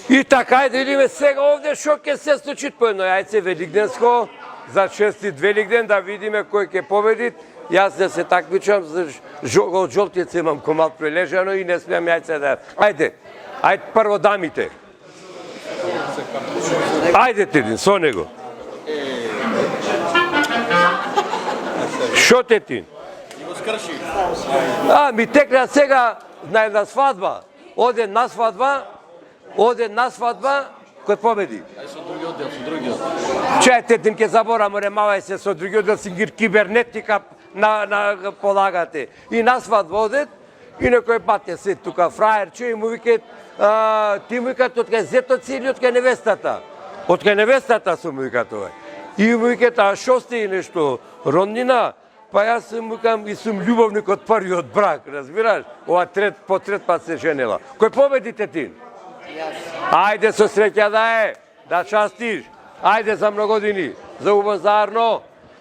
И така, ајде видиме сега овде што ќе се случи по едно јајце велигденско, за честит Великден, да видиме кој ќе победи. Јас да се такмичам, од жолтиец имам комал прележано и не смеам јајце да... Ајде, прво дамите. Ајде Тетин, со него. Шо Тетин? Ми текна сега на една свадба. Оде на свадба, кој победи? Со другиот дел. Чај Тетин ке заборам, ремавај се со другиот дел, си кибернетика на полагате. И на свадба одет, и некој пат се тука фраерче и му викат, ти му викат од кај зетот си или од кај невестата? Од кај невестата сум му викат овај. И му викат, а шо сте и нешто роднина? Па јас му викам и сум љубовник од првиот брак, разбираш? Ова по трет пат се женела. Кој победи Тетин? Ајде со среќа да е, да частиш. Ајде за многодини, за убаво заедно.